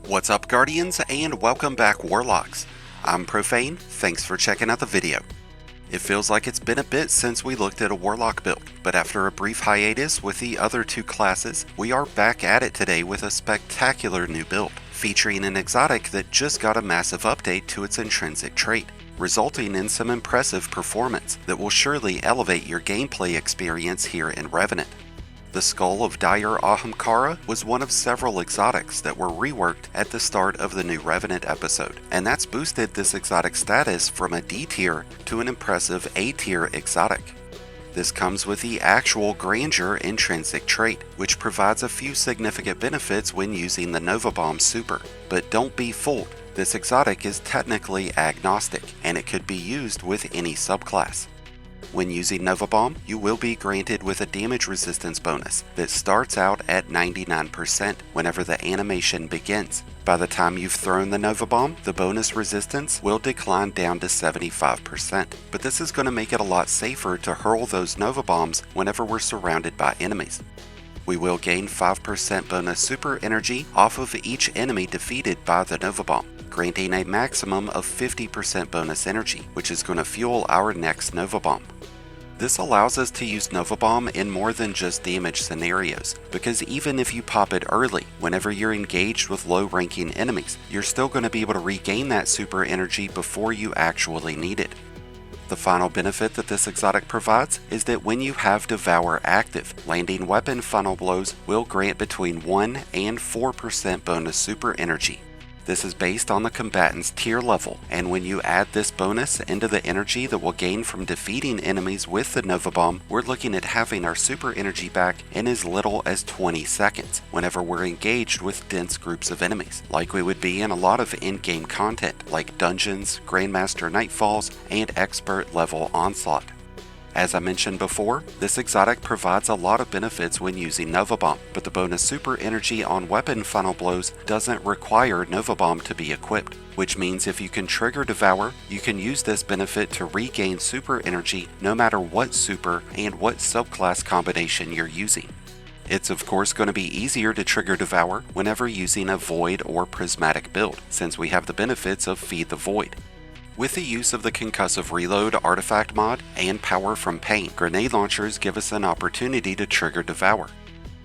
What's up, Guardians, and welcome back, Warlocks. I'm Profane, thanks for checking out the video. It feels like it's been a bit since we looked at a Warlock build, but after a brief hiatus with the other two classes, we are back at it today with a spectacular new build, featuring an exotic that just got a massive update to its intrinsic trait, resulting in some impressive performance that will surely elevate your gameplay experience here in Revenant. The Skull of Dire Ahamkara was one of several exotics that were reworked at the start of the new Revenant episode, and that's boosted this exotic status from a D tier to an impressive A tier exotic. This comes with the actual Grandeur intrinsic trait, which provides a few significant benefits when using the Nova Bomb super. But don't be fooled, this exotic is technically agnostic, and it could be used with any subclass. When using Nova Bomb, you will be granted with a damage resistance bonus that starts out at 99% whenever the animation begins. By the time you've thrown the Nova Bomb, the bonus resistance will decline down to 75%, but this is going to make it a lot safer to hurl those Nova Bombs whenever we're surrounded by enemies. We will gain 5% bonus super energy off of each enemy defeated by the Nova Bomb, granting a maximum of 50% bonus energy, which is going to fuel our next Nova Bomb. This allows us to use Nova Bomb in more than just damage scenarios, because even if you pop it early, whenever you're engaged with low-ranking enemies, you're still going to be able to regain that super energy before you actually need it. The final benefit that this exotic provides is that when you have Devour active, landing weapon final blows will grant between 1 and 4% bonus super energy. This is based on the combatant's tier level, and when you add this bonus into the energy that we'll gain from defeating enemies with the Nova Bomb, we're looking at having our super energy back in as little as 20 seconds whenever we're engaged with dense groups of enemies, like we would be in a lot of in-game content like dungeons, Grandmaster Nightfalls, and expert level Onslaught. As I mentioned before, this exotic provides a lot of benefits when using Nova Bomb, but the bonus super energy on weapon final blows doesn't require Nova Bomb to be equipped, which means if you can trigger Devour, you can use this benefit to regain super energy no matter what super and what subclass combination you're using. It's of course going to be easier to trigger Devour whenever using a Void or Prismatic build, since we have the benefits of Feed the Void. With the use of the Concussive Reload artifact mod and Power from Pain, grenade launchers give us an opportunity to trigger Devour.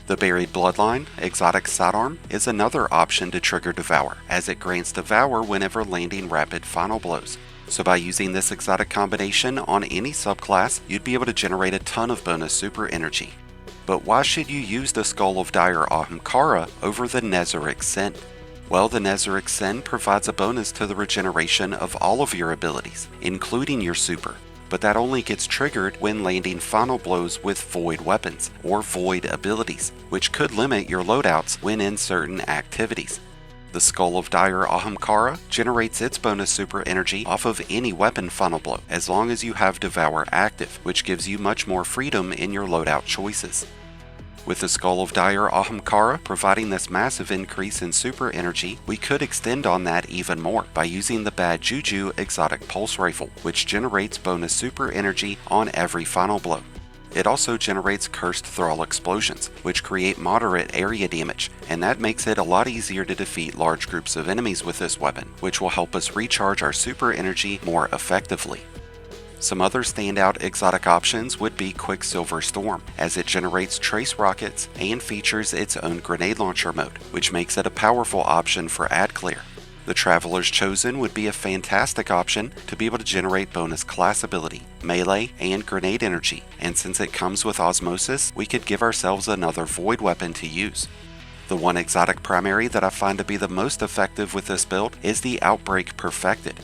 The Buried Bloodline exotic sidearm is another option to trigger Devour, as it grants Devour whenever landing rapid final blows. So by using this exotic combination on any subclass, you'd be able to generate a ton of bonus super energy. But why should you use the Skull of Dire Ahamkara over the Nezarec Sin? Well, the Nezarec Sin provides a bonus to the regeneration of all of your abilities, including your super, but that only gets triggered when landing final blows with void weapons or void abilities, which could limit your loadouts when in certain activities. The Skull of Dire Ahamkara generates its bonus super energy off of any weapon final blow, as long as you have Devour active, which gives you much more freedom in your loadout choices. With the Skull of Dire Ahamkara providing this massive increase in super energy, we could extend on that even more by using the Bad Juju exotic pulse rifle, which generates bonus super energy on every final blow. It also generates Cursed Thrall explosions, which create moderate area damage, and that makes it a lot easier to defeat large groups of enemies with this weapon, which will help us recharge our super energy more effectively. Some other standout exotic options would be Quicksilver Storm, as it generates trace rockets and features its own grenade launcher mode, which makes it a powerful option for ad clear. The Traveler's Chosen would be a fantastic option to be able to generate bonus class ability, melee, and grenade energy, and since it comes with Osmosis, we could give ourselves another void weapon to use. The one exotic primary that I find to be the most effective with this build is the Outbreak Perfected.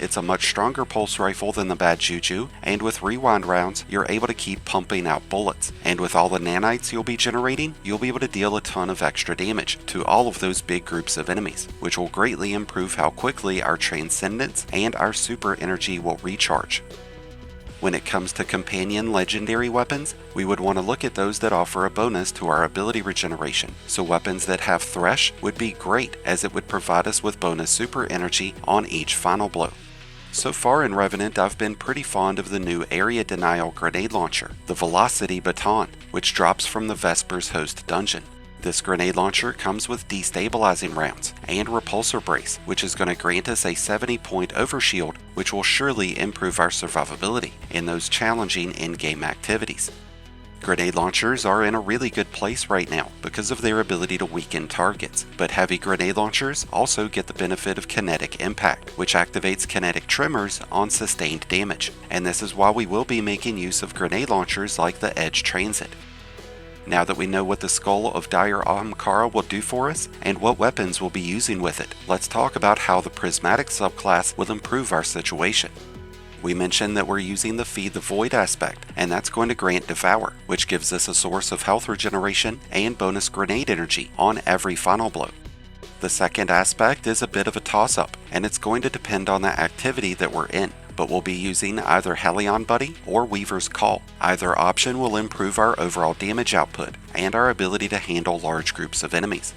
It's a much stronger pulse rifle than the Bad Juju, and with rewind rounds, you're able to keep pumping out bullets. And with all the nanites you'll be generating, you'll be able to deal a ton of extra damage to all of those big groups of enemies, which will greatly improve how quickly our Transcendence and our super energy will recharge. When it comes to companion legendary weapons, we would want to look at those that offer a bonus to our ability regeneration. So weapons that have Thresh would be great, as it would provide us with bonus super energy on each final blow. So far in Revenant, I've been pretty fond of the new Area Denial grenade launcher, the Velocity Baton, which drops from the Vespers Host dungeon. This grenade launcher comes with destabilizing rounds and repulsor brace, which is going to grant us a 70-point overshield, which will surely improve our survivability in those challenging in-game activities. Grenade launchers are in a really good place right now because of their ability to weaken targets, but heavy grenade launchers also get the benefit of kinetic impact, which activates kinetic tremors on sustained damage, and this is why we will be making use of grenade launchers like the Edge Transit. Now that we know what the Skull of Dire Ahamkara will do for us and what weapons we'll be using with it, let's talk about how the Prismatic subclass will improve our situation. We mentioned that we're using the Feed the Void aspect, and that's going to grant Devour, which gives us a source of health regeneration and bonus grenade energy on every final blow. The second aspect is a bit of a toss-up, and it's going to depend on the activity that we're in, but we'll be using either Hellion Buddy or Weaver's Call. Either option will improve our overall damage output and our ability to handle large groups of enemies.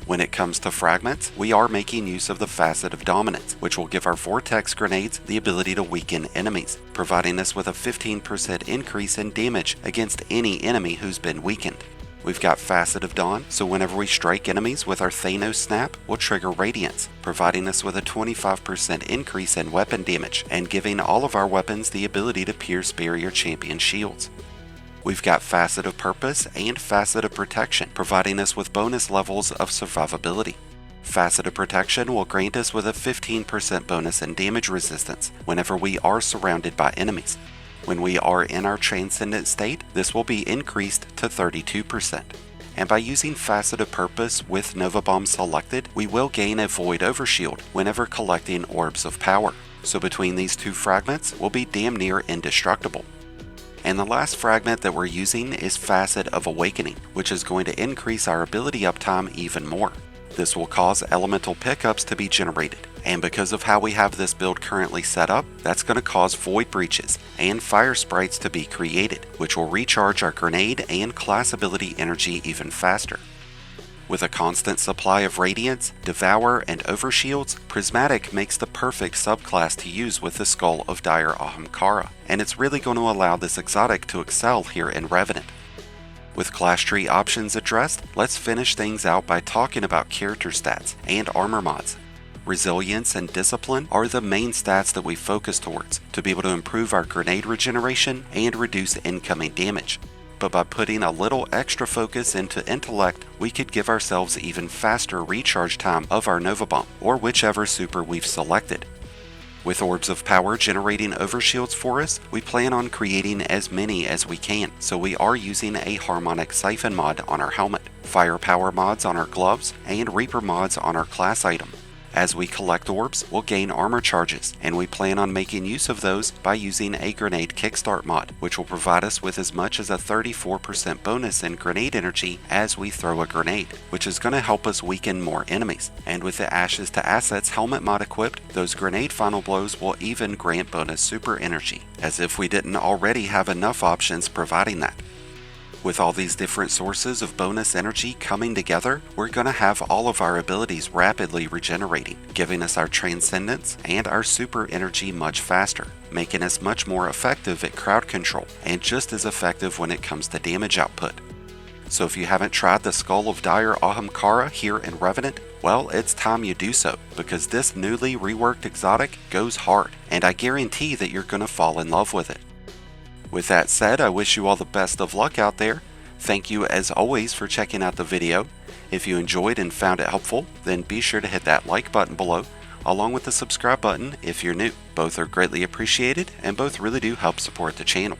When it comes to Fragments, we are making use of the Facet of Dominance, which will give our Vortex grenades the ability to weaken enemies, providing us with a 15% increase in damage against any enemy who's been weakened. We've got Facet of Dawn, so whenever we strike enemies with our Thanos Snap, we'll trigger Radiance, providing us with a 25% increase in weapon damage, and giving all of our weapons the ability to pierce barrier champion shields. We've got Facet of Purpose and Facet of Protection, providing us with bonus levels of survivability. Facet of Protection will grant us with a 15% bonus in damage resistance whenever we are surrounded by enemies. When we are in our Transcendent state, this will be increased to 32%. And by using Facet of Purpose with Nova Bomb selected, we will gain a Void Overshield whenever collecting Orbs of Power. So between these two fragments, we'll be damn near indestructible. And the last fragment that we're using is Facet of Awakening, which is going to increase our ability uptime even more. This will cause elemental pickups to be generated, and because of how we have this build currently set up, that's going to cause Void Breaches and Fire Sprites to be created, which will recharge our grenade and class ability energy even faster. With a constant supply of Radiance, Devour, and Overshields, Prismatic makes the perfect subclass to use with the Skull of Dire Ahamkara, and it's really going to allow this exotic to excel here in Revenant. With class tree options addressed, let's finish things out by talking about character stats and armor mods. Resilience and Discipline are the main stats that we focus towards to be able to improve our grenade regeneration and reduce incoming damage. But by putting a little extra focus into Intellect, we could give ourselves even faster recharge time of our Nova Bomb, or whichever super we've selected. With Orbs of Power generating overshields for us, we plan on creating as many as we can, so we are using a Harmonic Siphon mod on our helmet, Firepower mods on our gloves, and Reaper mods on our class item. As we collect orbs, we'll gain armor charges, and we plan on making use of those by using a Grenade Kickstart mod, which will provide us with as much as a 34% bonus in grenade energy as we throw a grenade, which is going to help us weaken more enemies. And with the Ashes to Assets helmet mod equipped, those grenade final blows will even grant bonus super energy, as if we didn't already have enough options providing that. With all these different sources of bonus energy coming together, we're going to have all of our abilities rapidly regenerating, giving us our Transcendence and our super energy much faster, making us much more effective at crowd control, and just as effective when it comes to damage output. So if you haven't tried the Skull of Dire Ahamkara here in Revenant, well, it's time you do so, because this newly reworked exotic goes hard, and I guarantee that you're going to fall in love with it. With that said, I wish you all the best of luck out there. Thank you as always for checking out the video. If you enjoyed and found it helpful, then be sure to hit that like button below, along with the subscribe button if you're new. Both are greatly appreciated, and both really do help support the channel.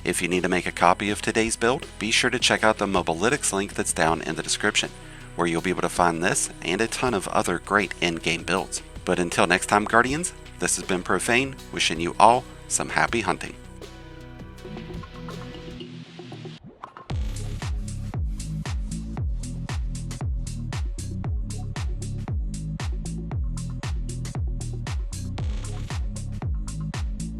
If you need to make a copy of today's build, be sure to check out the Mobalytics link that's down in the description, where you'll be able to find this and a ton of other great in-game builds. But until next time, Guardians, this has been Profane, wishing you all some happy hunting.